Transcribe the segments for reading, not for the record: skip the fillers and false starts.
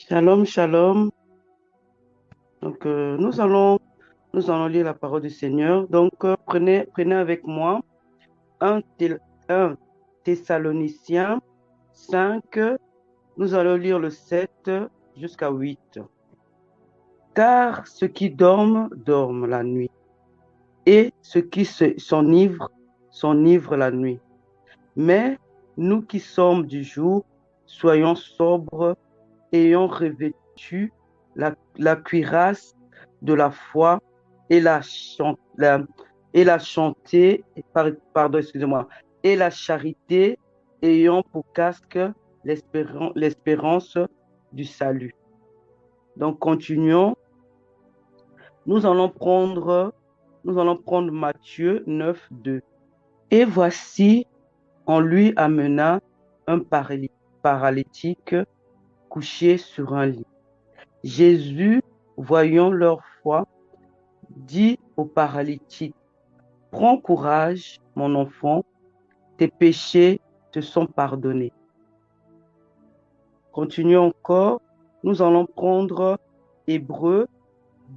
Shalom, shalom. Donc, nous allons lire la parole du Seigneur. Donc, prenez avec moi 1 Thessaloniciens 5. Nous allons lire le 7 jusqu'à 8. Car ceux qui dorment, dorment la nuit, et ceux qui s'enivrent la nuit. Mais nous qui sommes du jour, soyons sobres, ayant revêtu la cuirasse de la foi et et la chanter, pardon, excusez-moi, et la charité, ayant pour casque l'espérance du salut. Donc, continuons. Nous allons prendre, nous allons prendre Matthieu 9, 2. Et voici, on lui amena un paralytique couché sur un lit. Jésus, voyant leur foi, dit au paralytique, prends courage, mon enfant, tes péchés te sont pardonnés. Continuons encore, nous allons prendre Hébreux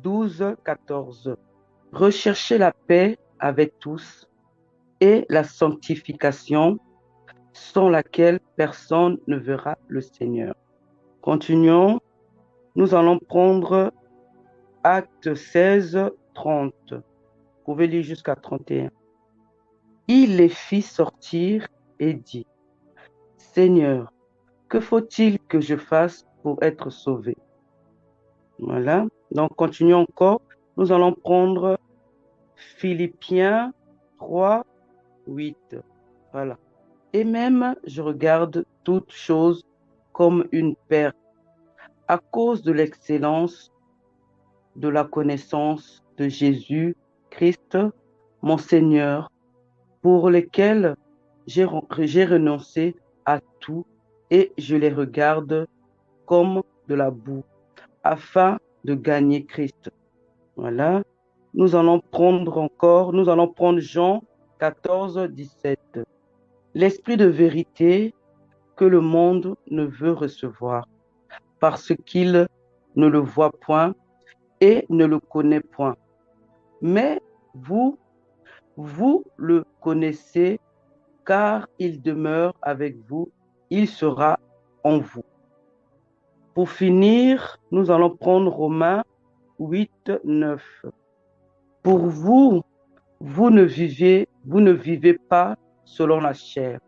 12, 14. Recherchez la paix avec tous et la sanctification, sans laquelle personne ne verra le Seigneur. Continuons, nous allons prendre Actes 16, 30. Vous pouvez lire jusqu'à 31. Il les fit sortir et dit, Seigneur, que faut-il que je fasse pour être sauvé? Voilà. Donc, continuons encore. Nous allons prendre Philippiens 3, 8. Voilà. Et même, je regarde toutes choses comme une perte à cause de l'excellence de la connaissance de Jésus-Christ, mon Seigneur, pour lesquels j'ai renoncé à tout et je les regarde comme de la boue, afin de gagner Christ. Voilà. Nous allons prendre Jean 14, 17. L'esprit de vérité que le monde ne veut recevoir, parce qu'il ne le voit point et ne le connaît point. Mais vous, vous le connaissez, car il demeure avec vous, il sera en vous. Pour finir, nous allons prendre Romains 8, 9. Pour vous, vous ne vivez pas selon la chair,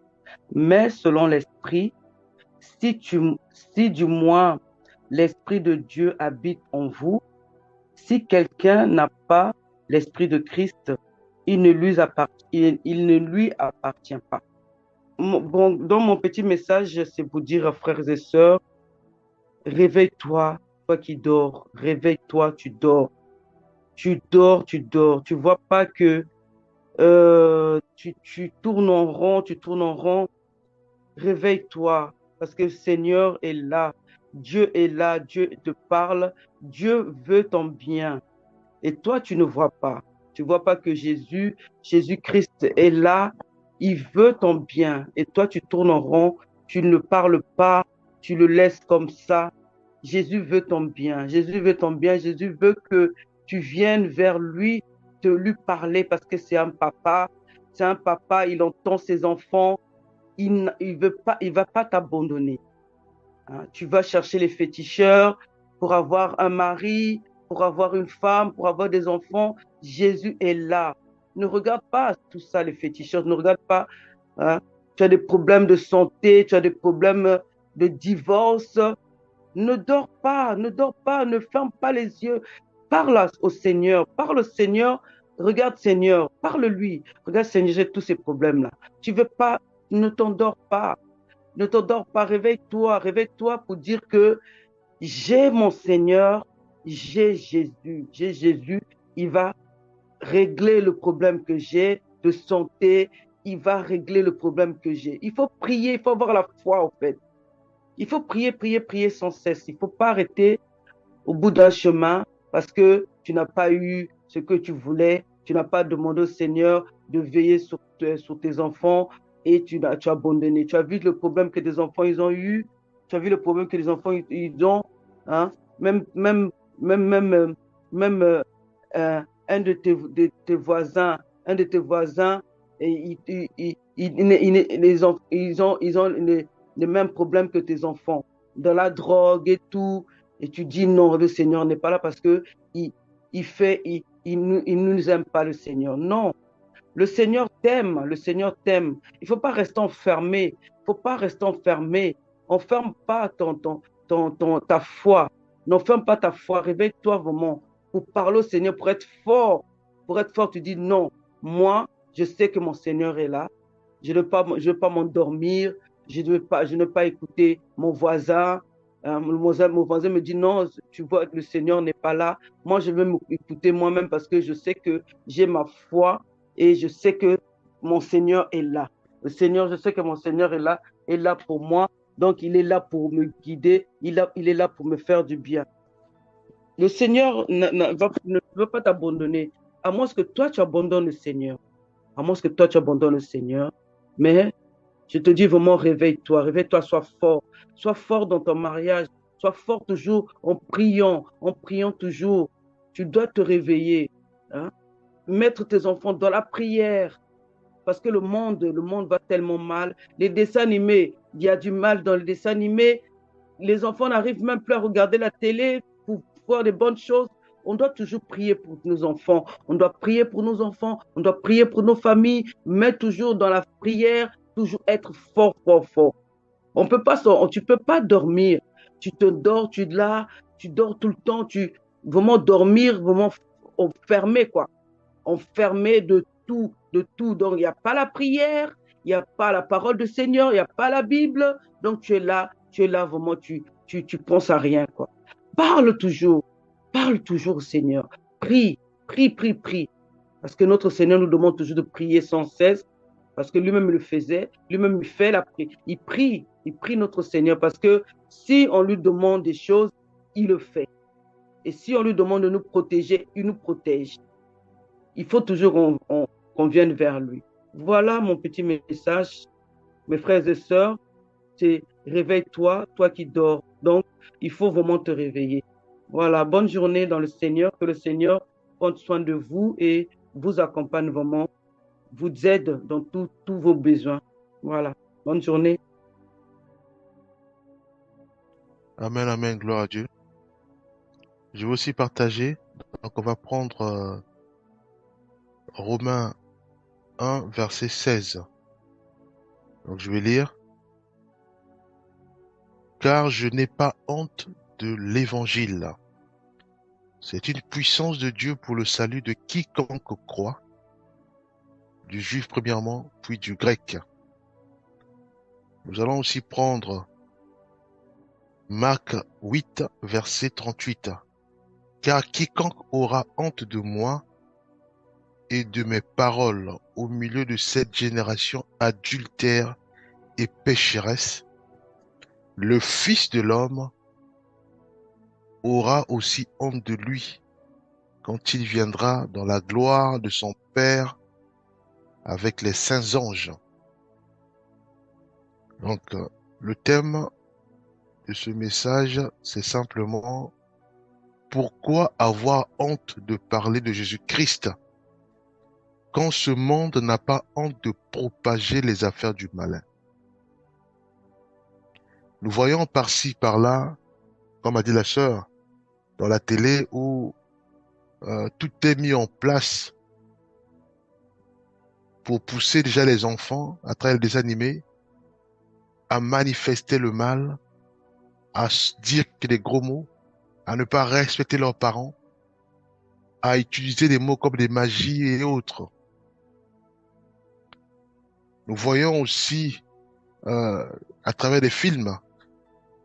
mais selon l'esprit, si du moins l'esprit de Dieu habite en vous. Si quelqu'un n'a pas l'esprit de Christ, il ne lui appartient pas. Bon, dans mon petit message, c'est pour dire, frères et sœurs, réveille-toi, toi qui dors, réveille-toi, tu dors, tu dors, tu dors. Tu vois pas que tu tournes en rond, tu tournes en rond. Réveille-toi, parce que le Seigneur est là, Dieu est là, Dieu te parle, Dieu veut ton bien. Et toi, tu ne vois pas. Tu ne vois pas que Jésus-Christ est là, il veut ton bien. Et toi, tu tournes en rond, tu ne parles pas, tu le laisses comme ça. Jésus veut ton bien. Jésus veut ton bien. Jésus veut que tu viennes vers lui, te lui parler parce que c'est un papa. C'est un papa, il entend ses enfants. Il va pas t'abandonner. Hein. Tu vas chercher les féticheurs pour avoir un mari, pour avoir une femme, pour avoir des enfants. Jésus est là. Ne regarde pas tout ça, les féticheurs. Ne regarde pas. Hein. Tu as des problèmes de santé, tu as des problèmes de divorce. Ne dors pas, ne dors pas, ne ferme pas les yeux. Parle au Seigneur, parle au Seigneur. Regarde Seigneur, parle-lui. Regarde Seigneur, j'ai tous ces problèmes-là. Tu veux pas, ne t'endors pas. Ne t'endors pas, réveille-toi, réveille-toi pour dire que j'ai mon Seigneur, j'ai Jésus, il va régler le problème que j'ai de santé, il va régler le problème que j'ai. Il faut prier, il faut avoir la foi en fait. Il faut prier, prier, prier sans cesse. Il ne faut pas arrêter au bout d'un chemin parce que tu n'as pas eu ce que tu voulais, tu n'as pas demandé au Seigneur de veiller sur tes enfants et tu as abandonné. Tu as vu le problème que tes enfants ils ont eu, tu as vu le problème que les enfants ils ont. Hein? Même, même, même, même, même un de tes voisins, un de tes voisins, et ils ont les mêmes problèmes que tes enfants, dans la drogue et tout. Et tu dis non, le Seigneur n'est pas là parce que il nous aime pas, le Seigneur. Non, le Seigneur t'aime, le Seigneur t'aime. Il ne faut pas rester enfermé. Il ne faut pas rester enfermé. Enferme pas ta foi. N'enferme pas ta foi. Réveille-toi vraiment pour parler au Seigneur, pour être fort. Pour être fort, tu dis non. Moi, je sais que mon Seigneur est là. Je ne veux pas m'endormir. Je ne veux pas écouter mon voisin. Mon voisin me dit non, tu vois que le Seigneur n'est pas là. Moi, je veux m'écouter moi-même parce que je sais que j'ai ma foi et je sais que mon Seigneur est là. Le Seigneur, je sais que mon Seigneur est là pour moi. Donc, il est là pour me guider. Il est là pour me faire du bien. Le Seigneur ne veut pas t'abandonner, à moins que toi, tu abandonnes le Seigneur. À moins que toi, tu abandonnes le Seigneur. Mais je te dis vraiment, réveille-toi, réveille-toi, sois fort. Sois fort dans ton mariage. Sois fort toujours en priant toujours. Tu dois te réveiller. Hein? Mettre tes enfants dans la prière. Parce que le monde va tellement mal. Les dessins animés, il y a du mal dans les dessins animés. Les enfants n'arrivent même plus à regarder la télé pour voir des bonnes choses. On doit toujours prier pour nos enfants. On doit prier pour nos enfants. On doit prier pour nos familles. Mais toujours dans la prière, toujours être fort, fort, fort. On peut pas, tu peux pas dormir. Tu te dors, tu dors tout le temps. Tu vraiment dormir, vraiment enfermé, quoi, enfermé de tout, de tout. Donc, il n'y a pas la prière, il n'y a pas la parole du Seigneur, il n'y a pas la Bible. Donc, tu es là vraiment, tu penses à rien, quoi. Parle toujours, parle toujours au Seigneur. Prie, prie, prie, prie. Parce que notre Seigneur nous demande toujours de prier sans cesse, parce que lui-même le faisait, lui-même il fait la prière. Il prie notre Seigneur, parce que si on lui demande des choses, il le fait. Et si on lui demande de nous protéger, il nous protège. Il faut toujours qu'on vienne vers lui. Voilà mon petit message, mes frères et sœurs. C'est réveille-toi, toi qui dors. Donc, il faut vraiment te réveiller. Voilà, bonne journée dans le Seigneur. Que le Seigneur prenne soin de vous et vous accompagne vraiment, vous aide dans tous vos besoins. Voilà, bonne journée. Amen, amen, gloire à Dieu. Je vais aussi partager. Donc, on va prendre Romains 1, verset 16. Donc, je vais lire. Car je n'ai pas honte de l'évangile. C'est une puissance de Dieu pour le salut de quiconque croit, du juif premièrement, puis du grec. Nous allons aussi prendre Marc 8, verset 38. Car quiconque aura honte de moi et de mes paroles au milieu de cette génération adultère et pécheresse, le Fils de l'homme aura aussi honte de lui quand il viendra dans la gloire de son Père avec les saints anges. Donc, le thème de ce message, c'est simplement pourquoi avoir honte de parler de Jésus-Christ quand ce monde n'a pas honte de propager les affaires du malin. Nous voyons par-ci, par-là, comme a dit la sœur, dans la télé où tout est mis en place pour pousser déjà les enfants, à travers des animés, à manifester le mal, à dire des gros mots, à ne pas respecter leurs parents, à utiliser des mots comme des magies et autres. Nous voyons aussi euh, à travers des films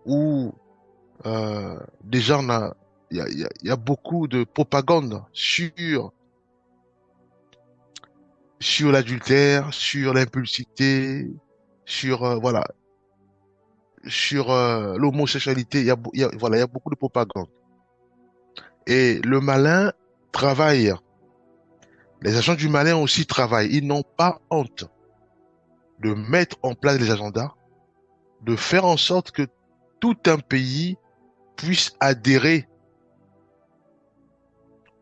où déjà il y a beaucoup de propagande sur l'adultère, sur l'impulsité, sur voilà, sur l'homosexualité. Voilà, il y a beaucoup de propagande. Et le malin travaille. Les agents du malin aussi travaillent. Ils n'ont pas honte de mettre en place les agendas, de faire en sorte que tout un pays puisse adhérer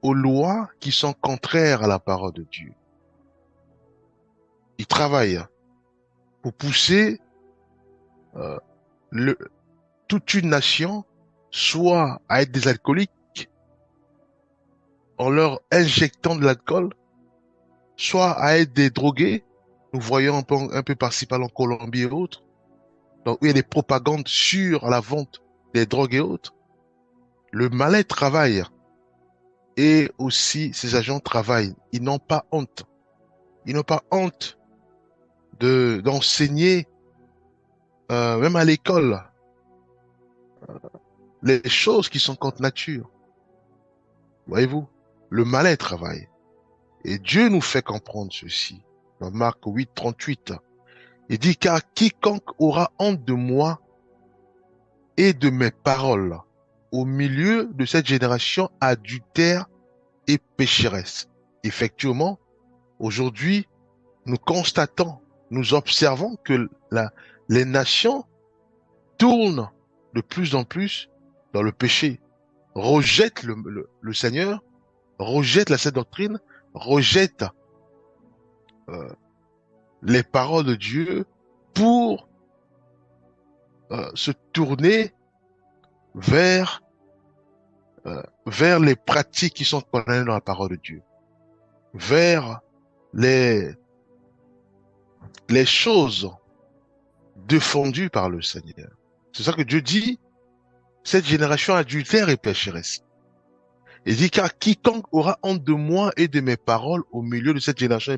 aux lois qui sont contraires à la parole de Dieu. Il travaille pour pousser euh, le, toute une nation soit à être des alcooliques en leur injectant de l'alcool, soit à être des drogués. Nous voyons un peu par-ci par-là en Colombie et autres. Donc, il y a des propagandes sur la vente des drogues et autres. Le malin travaille et aussi ses agents travaillent. Ils n'ont pas honte. Ils n'ont pas honte d'enseigner, même à l'école, les choses qui sont contre nature. Voyez-vous, le malin travaille. Et Dieu nous fait comprendre ceci. Dans Marc 8, 38, il dit, car quiconque aura honte de moi et de mes paroles au milieu de cette génération adultère et pécheresse. Effectivement, aujourd'hui, nous constatons, nous observons que les nations tournent de plus en plus dans le péché, rejettent le Seigneur, rejettent la sainte doctrine, rejettent euh, les paroles de Dieu pour se tourner vers, vers les pratiques qui sont condamnées dans la parole de Dieu, vers les choses défendues par le Seigneur. C'est ça que Dieu dit, cette génération adultère et pécheresse. Il dit, car quiconque aura honte de moi et de mes paroles au milieu de cette génération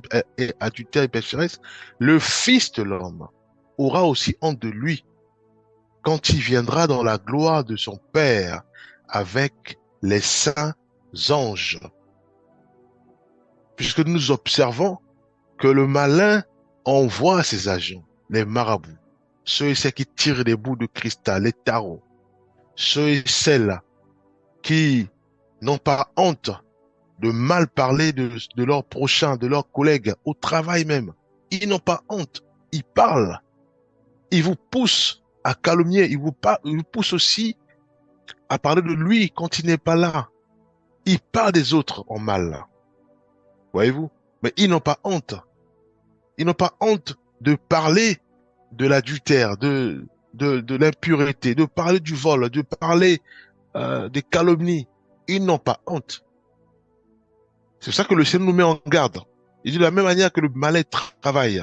adultère et pécheresse, le Fils de l'homme aura aussi honte de lui quand il viendra dans la gloire de son Père avec les saints anges. Puisque nous observons que le malin envoie ses agents, les marabouts, ceux et celles qui tirent des bouts de cristal, les tarots, ceux et celles qui n'ont pas honte de mal parler de leurs prochains, de leurs collègues, au travail même. Ils n'ont pas honte. Ils parlent. Ils vous poussent à calomnier. Ils vous poussent aussi à parler de lui quand il n'est pas là. Ils parlent des autres en mal. Voyez-vous? Mais ils n'ont pas honte. Ils n'ont pas honte de parler de l'adultère, de l'impureté, de parler du vol, de parler des calomnies. Ils n'ont pas honte. C'est pour ça que le Seigneur nous met en garde. Il dit de la même manière que le malin travaille,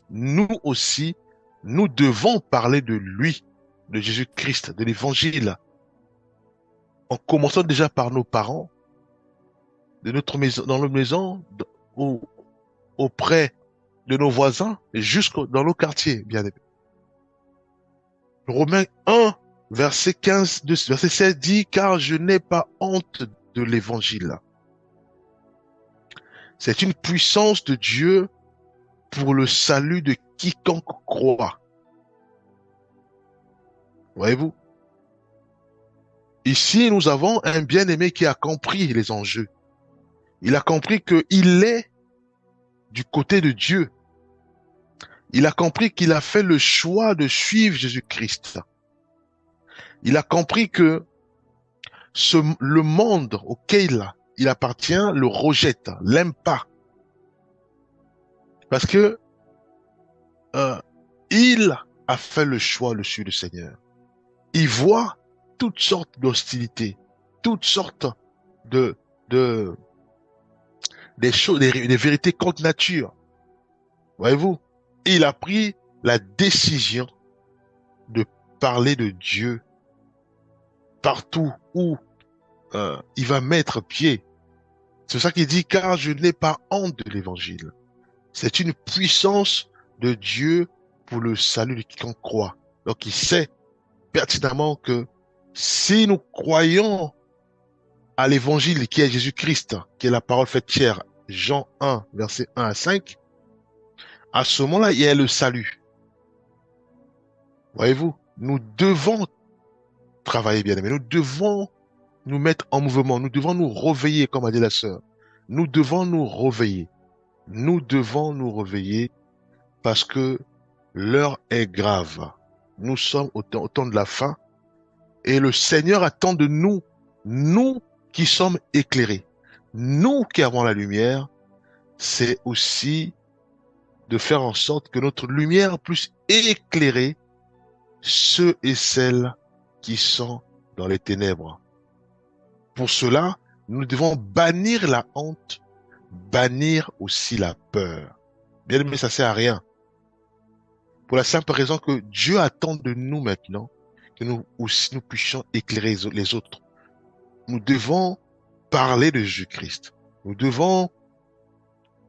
nous aussi, nous devons parler de lui, de Jésus-Christ, de l'Évangile, en commençant déjà par nos parents, de notre maison, dans notre maison, auprès de nos voisins, et jusqu'au dans nos quartiers, bien aimés. Romains 1, verset 15, verset 16 dit, car je n'ai pas honte de l'Évangile. C'est une puissance de Dieu pour le salut de quiconque croit. Voyez-vous? Ici, nous avons un bien-aimé qui a compris les enjeux. Il a compris qu'il est du côté de Dieu. Il a compris qu'il a fait le choix de suivre Jésus-Christ. Il a compris que le monde auquel il appartient le rejette, l'aime pas. Parce que il a fait le choix de suivre le Seigneur. Il voit toutes sortes d'hostilités, toutes sortes des choses, des vérités contre nature. Voyez-vous, il a pris la décision de parler de Dieu partout où il va mettre pied. C'est ça qu'il dit, car je n'ai pas honte de l'évangile. C'est une puissance de Dieu pour le salut de quiconque croit. Donc il sait pertinemment que si nous croyons à l'évangile qui est Jésus-Christ, qui est la parole faite chair, Jean 1, verset 1 à 5, à ce moment-là, il y a le salut. Voyez-vous, nous devons travailler, bien aimé. Nous devons nous mettre en mouvement. Nous devons nous réveiller, comme a dit la sœur. Nous devons nous réveiller. Nous devons nous réveiller parce que l'heure est grave. Nous sommes au temps de la fin Et le Seigneur attend de nous, nous qui sommes éclairés, nous qui avons la lumière, c'est aussi de faire en sorte que notre lumière puisse éclairer ceux et celles qui sont dans les ténèbres. Pour cela, nous devons bannir la honte, bannir aussi la peur. Bien aimé, ça sert à rien. Pour la simple raison que Dieu attend de nous maintenant que nous aussi nous puissions éclairer les autres. Nous devons parler de Jésus-Christ. Nous devons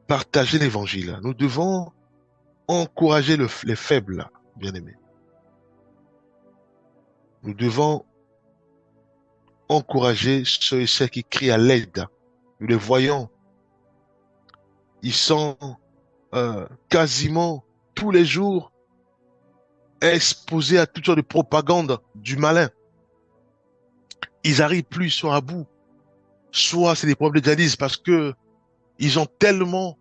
partager l'évangile. Nous devons encourager les faibles, bien aimés. Nous devons encourager ceux et celles qui crient à l'aide. Nous les voyons. Ils sont quasiment tous les jours exposés à toutes sortes de propagande du malin. Ils arrivent plus soit à bout, soit c'est des problèmes de dialyse parce que ils ont tellement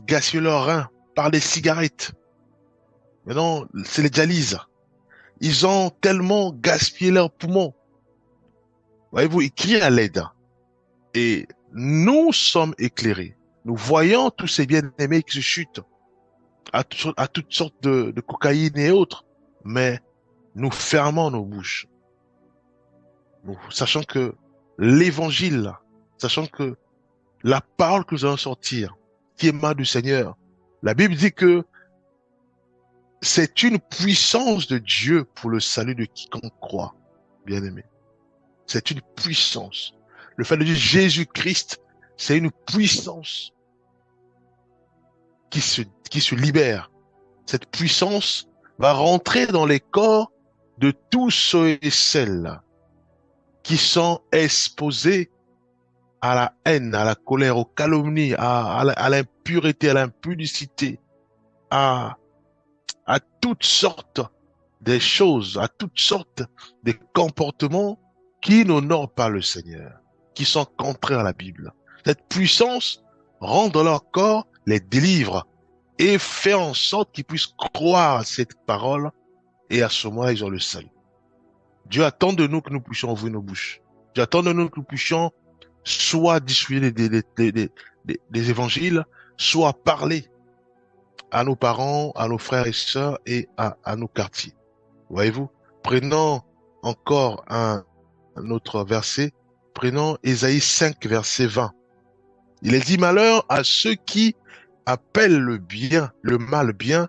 gaspillé leurs reins par les cigarettes. Maintenant, c'est les dialyses. Ils ont tellement gaspillé leurs poumons. Voyez-vous, ils crient à l'aide. Et nous sommes éclairés. Nous voyons tous ces bien-aimés qui se chutent à toutes sortes de cocaïne et autres. Mais nous fermons nos bouches. Nous, sachant que l'évangile, sachant que la parole que nous allons sortir, qui émane du Seigneur, la Bible dit que c'est une puissance de Dieu pour le salut de quiconque croit, bien-aimé. C'est une puissance. Le fait de dire Jésus-Christ, c'est une puissance qui se libère. Cette puissance va rentrer dans les corps de tous ceux et celles qui sont exposés à la haine, à la colère, aux calomnies, à l'impureté, à l'impudicité, à toutes sortes des choses, à toutes sortes de comportements qui n'honorent pas le Seigneur, qui sont contraires à la Bible. Cette puissance rentre dans leur corps, les délivre et fait en sorte qu'ils puissent croire à cette parole et à ce moment-là, ils ont le salut. Dieu attend de nous que nous puissions ouvrir nos bouches. Dieu attend de nous que nous puissions soit diffuser des évangiles, soit parler à nos parents, à nos frères et sœurs et à nos quartiers. Voyez-vous, prenons encore un autre verset, prenons Ésaïe 5, verset 20. Il est dit, malheur à ceux qui appellent le bien, le mal bien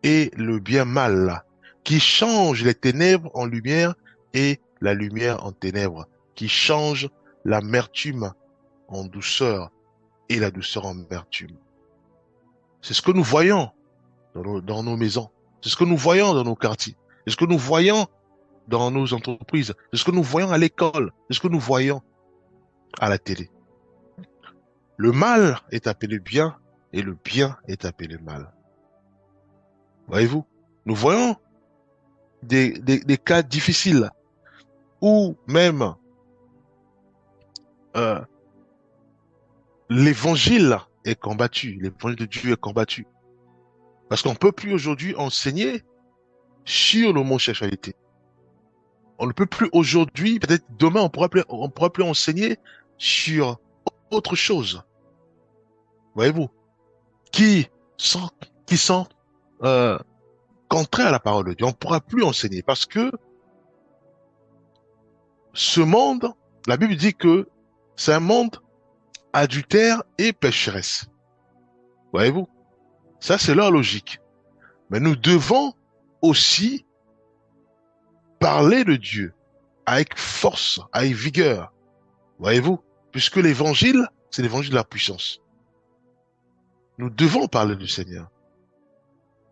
et le bien mal, qui changent les ténèbres en lumière et la lumière en ténèbres, qui changent l'amertume en douceur et la douceur en amertume. C'est ce que nous voyons dans nos maisons. C'est ce que nous voyons dans nos quartiers. C'est ce que nous voyons dans nos entreprises. C'est ce que nous voyons à l'école. C'est ce que nous voyons à la télé. Le mal est appelé bien et le bien est appelé mal. Voyez-vous, nous voyons des cas difficiles où même l'évangile est combattu, l'évangile de Dieu est combattu. Parce qu'on ne peut plus aujourd'hui enseigner sur l'homosexualité. On ne peut plus aujourd'hui, peut-être demain, on pourra plus enseigner sur autre chose. Voyez-vous, qui sont contraires à la parole de Dieu. On ne pourra plus enseigner parce que ce monde, la Bible dit que c'est un monde adultère et pécheresse. Voyez-vous, ça c'est leur logique. Mais nous devons aussi parler de Dieu avec force, avec vigueur. Voyez-vous, puisque l'évangile, c'est l'évangile de la puissance. Nous devons parler du Seigneur.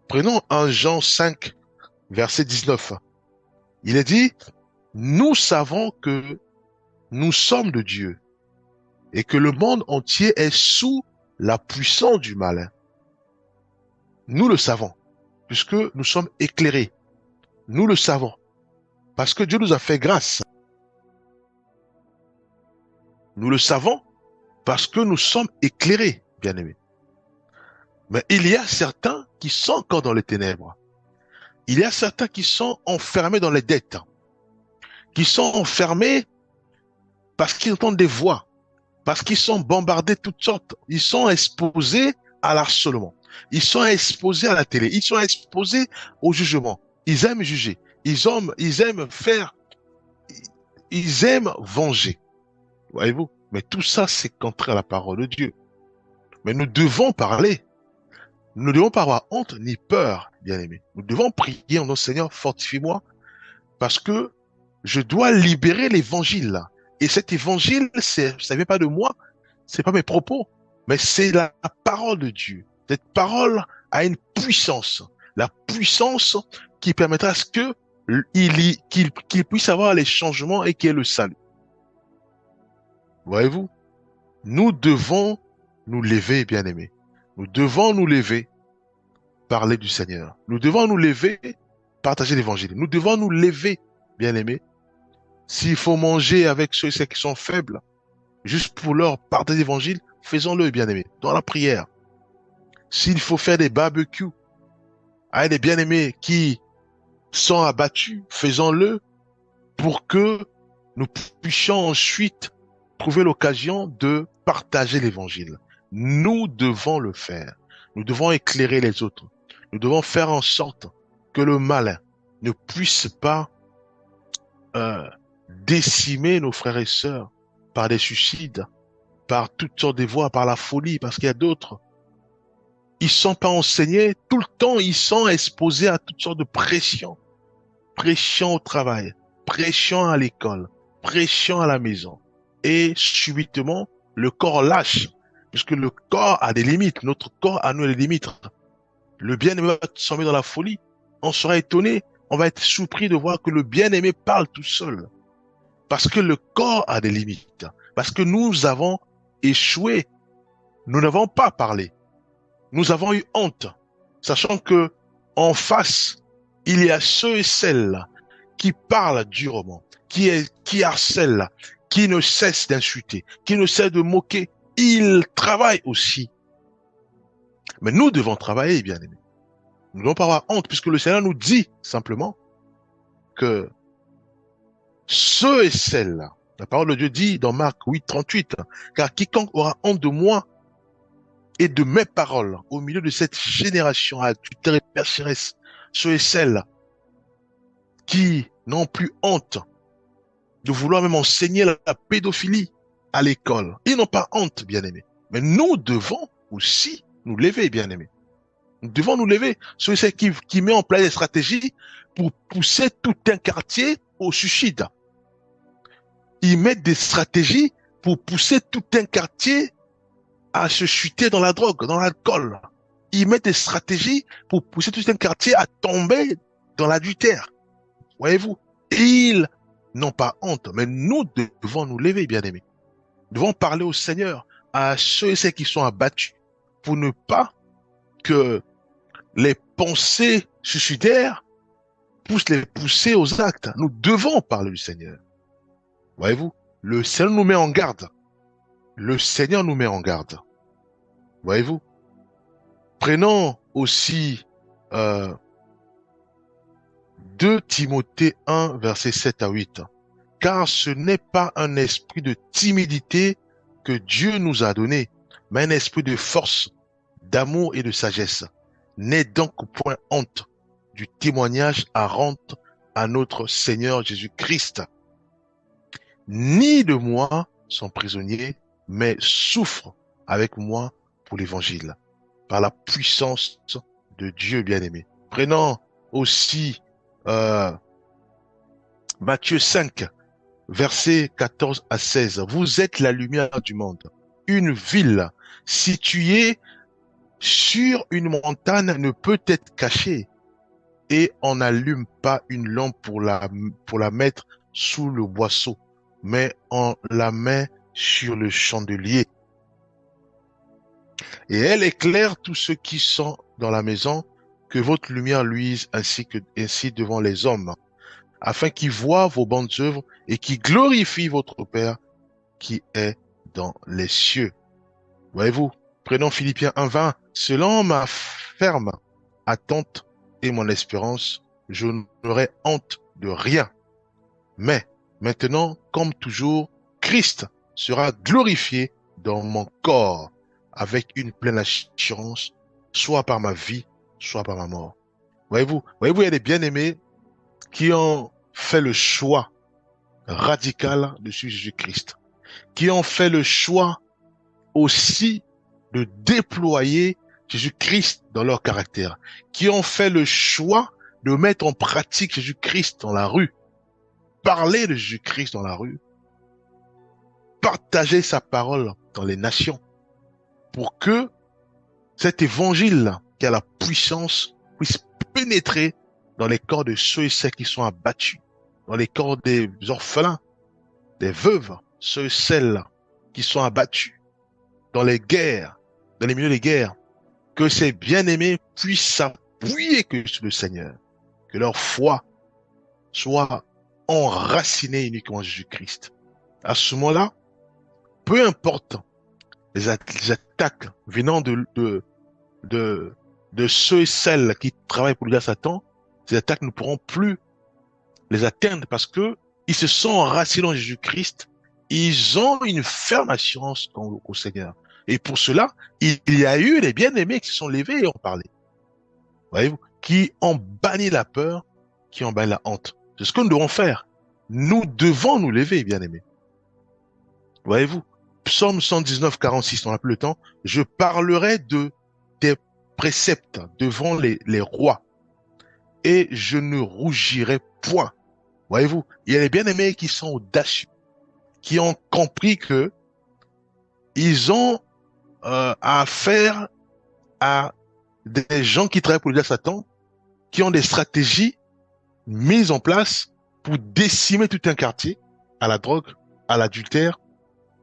Prenons 1 Jean 5, verset 19. Il est dit, nous savons que nous sommes de Dieu et que le monde entier est sous la puissance du malin. Nous le savons, puisque nous sommes éclairés. Nous le savons, parce que Dieu nous a fait grâce. Nous le savons, parce que nous sommes éclairés, bien-aimés. Mais il y a certains qui sont encore dans les ténèbres. Il y a certains qui sont enfermés dans les dettes. qui sont enfermés parce qu'ils entendent des voix, parce qu'ils sont bombardés de toutes sortes. Ils sont exposés à l'harcèlement. Ils sont exposés à la télé. Ils sont exposés au jugement. Ils aiment juger. Ils aiment faire, ils aiment venger. Voyez-vous? Mais tout ça, c'est contraire à la parole de Dieu. Mais nous devons parler. Nous ne devons pas avoir honte ni peur, bien-aimés. Nous devons prier en notre Seigneur, fortifie-moi, parce que je dois libérer l'évangile là. Et cet évangile, ça vient pas de moi, c'est pas mes propos, mais c'est la parole de Dieu. Cette parole a une puissance, la puissance qui permettra à ce que qu'il puisse avoir les changements et qu'il y ait le salut. Voyez-vous? Nous devons nous lever, bien-aimés. Nous devons nous lever, parler du Seigneur. Nous devons nous lever, partager l'évangile. Nous devons nous lever, bien-aimés. S'il faut manger avec ceux et celles qui sont faibles, juste pour leur partager l'évangile, faisons-le, bien-aimés, dans la prière. S'il faut faire des barbecues avec des bien-aimés qui sont abattus, faisons-le pour que nous puissions ensuite trouver l'occasion de partager l'évangile. Nous devons le faire. Nous devons éclairer les autres. Nous devons faire en sorte que le mal ne puisse pas décimer nos frères et sœurs par des suicides, par toutes sortes de voies, par la folie, parce qu'il y a d'autres. Ils sont pas enseignés tout le temps, ils sont exposés à toutes sortes de pressions. Pression au travail, pression à l'école, pression à la maison. Et subitement, le corps lâche, puisque le corps a des limites. Notre corps a nous des limites. Le bien-aimé va s'en mettre dans la folie. On sera étonné, on va être surpris de voir que le bien-aimé parle tout seul. Parce que le corps a des limites. Parce que nous avons échoué. Nous n'avons pas parlé. Nous avons eu honte. Sachant que, en face, il y a ceux et celles qui parlent durement, qui harcèlent, qui ne cessent d'insulter, qui ne cessent de moquer. Ils travaillent aussi. Mais nous devons travailler, bien aimés. Nous ne devons pas avoir honte, puisque le Seigneur nous dit simplement que ceux et celles, la parole de Dieu dit dans Marc 8, 38, car quiconque aura honte de moi et de mes paroles au milieu de cette génération adultère et pécheresse, ceux et celles qui n'ont plus honte de vouloir même enseigner la pédophilie à l'école. Ils n'ont pas honte, bien-aimés. Mais nous devons aussi nous lever, bien-aimés. Nous devons nous lever. Ceux et celles qui met en place des stratégies pour pousser tout un quartier au suicide. Ils mettent des stratégies pour pousser tout un quartier à se chuter dans la drogue, dans l'alcool. Ils mettent des stratégies pour pousser tout un quartier à tomber dans l'adultère. Voyez-vous? Ils n'ont pas honte, mais nous devons nous lever, bien-aimés. Nous devons parler au Seigneur, à ceux et celles qui sont abattus, pour ne pas que les pensées suicidaires puissent les pousser aux actes. Nous devons parler du Seigneur. Voyez-vous? Le Seigneur nous met en garde. Le Seigneur nous met en garde. Voyez-vous? Prenons aussi 2 Timothée 1, versets 7 à 8. Car ce n'est pas un esprit de timidité que Dieu nous a donné, mais un esprit de force, d'amour et de sagesse. N'aie donc point honte du témoignage à rendre à notre Seigneur Jésus-Christ. Ni de moi son prisonnier, mais souffre avec moi pour l'évangile, par la puissance de Dieu bien-aimé. Prenons aussi Matthieu 5, versets 14 à 16. Vous êtes la lumière du monde. Une ville située sur une montagne ne peut être cachée, et on n'allume pas une lampe pour la mettre sous le boisseau, mais on la met sur le chandelier. Et elle éclaire tous ceux qui sont dans la maison, que votre lumière luise ainsi devant les hommes, afin qu'ils voient vos bonnes œuvres et qu'ils glorifient votre Père qui est dans les cieux. Voyez-vous, prenons Philippiens 1:20. Selon ma ferme attente et mon espérance, je n'aurai honte de rien. Mais Maintenant, comme toujours, Christ sera glorifié dans mon corps avec une pleine assurance, soit par ma vie, soit par ma mort. Voyez-vous, il y a des bien-aimés qui ont fait le choix radical de suivre Jésus-Christ, qui ont fait le choix aussi de déployer Jésus-Christ dans leur caractère, qui ont fait le choix de mettre en pratique Jésus-Christ dans la rue, parler de Jésus-Christ dans la rue, partager sa parole dans les nations, pour que cet évangile qui a la puissance puisse pénétrer dans les corps de ceux et celles qui sont abattus, dans les corps des orphelins, des veuves, ceux et celles qui sont abattus, dans les guerres, dans les milieux des guerres, que ces bien-aimés puissent s'appuyer que sur le Seigneur, que leur foi soit enracinée uniquement en Jésus-Christ. À ce moment-là, peu importe les attaques venant de ceux et celles qui travaillent pour le diable Satan, ces attaques ne pourront plus les atteindre parce que ils se sont enracinés en Jésus-Christ. Ils ont une ferme assurance au Seigneur. Et pour cela, il y a eu les bien-aimés qui se sont levés et ont parlé. Voyez-vous, qui ont banni la peur, qui ont banni la honte. C'est ce que nous devons faire. Nous devons nous lever, bien-aimés. Voyez-vous, Psaume 119, 46, on n'a plus le temps. Je parlerai de tes préceptes devant les rois et je ne rougirai point. Voyez-vous, il y a les bien-aimés qui sont audacieux, qui ont compris que ils ont affaire à des gens qui travaillent pour le diable Satan, qui ont des stratégies mises en place pour décimer tout un quartier à la drogue, à l'adultère,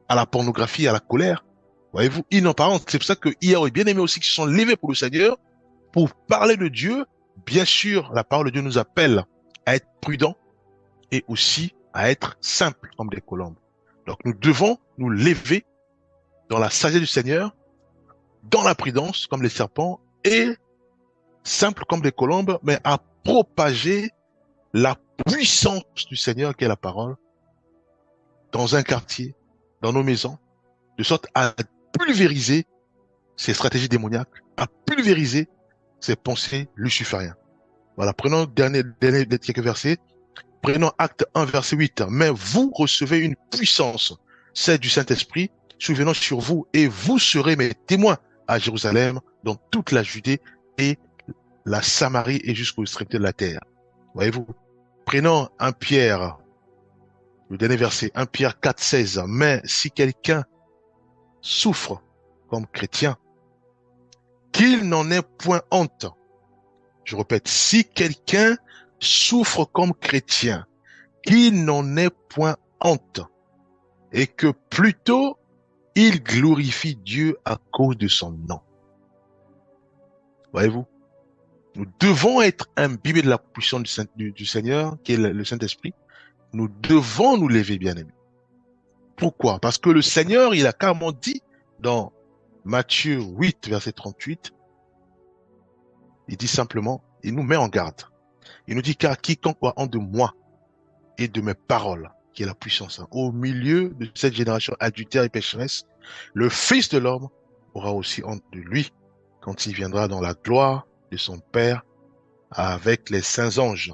à la pornographie, à la colère. Voyez-vous, ils n'ont pas honte. C'est pour ça qu'il y a des bien-aimés aussi qui se sont levés pour le Seigneur, pour parler de Dieu. Bien sûr, la parole de Dieu nous appelle à être prudents et aussi à être simples comme des colombes. Donc nous devons nous lever dans la sagesse du Seigneur, dans la prudence comme les serpents et simples comme des colombes, mais à propager la puissance du Seigneur qui est la parole dans un quartier, dans nos maisons, de sorte à pulvériser ces stratégies démoniaques, à pulvériser ces pensées lucifériennes. Voilà, prenons dernier quelques versets. Prenons Acte 1, verset 8. Mais vous recevez une puissance, celle du Saint-Esprit, souvenant sur vous, et vous serez mes témoins à Jérusalem, dans toute la Judée et la Samarie et jusqu'aux extrémités de la terre. Voyez-vous, prenons 1 Pierre, le dernier verset, 1 Pierre 4, 16. Mais si quelqu'un souffre comme chrétien, qu'il n'en ait point honte. Je répète, si quelqu'un souffre comme chrétien, qu'il n'en ait point honte, et que plutôt il glorifie Dieu à cause de son nom. Voyez-vous, nous devons être imbibés de la puissance du Seigneur, qui est le Saint-Esprit. Nous devons nous lever, bien-aimés. Pourquoi? Parce que le Seigneur, il a carrément dit dans Matthieu 8, verset 38, il dit simplement, il nous met en garde. Il nous dit, car quiconque a honte de moi et de mes paroles, qui est la puissance, au milieu de cette génération adultère et pécheresse, le Fils de l'homme aura aussi honte de lui quand il viendra dans la gloire de son Père avec les saints anges.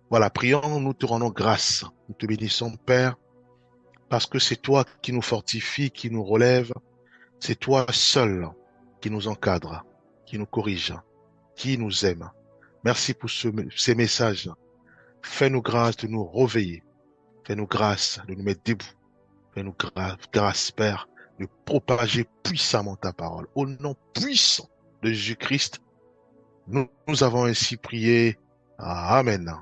Voilà, prions, nous te rendons grâce. Nous te bénissons, Père, parce que c'est toi qui nous fortifie, qui nous relève. C'est toi seul qui nous encadre, qui nous corrige, qui nous aime. Merci pour ces messages. Fais-nous grâce de nous réveiller. Fais-nous grâce de nous mettre debout. Fais-nous grâce, Père, de propager puissamment ta parole. Au nom puissant de Jésus-Christ, nous avons ainsi prié. Amen.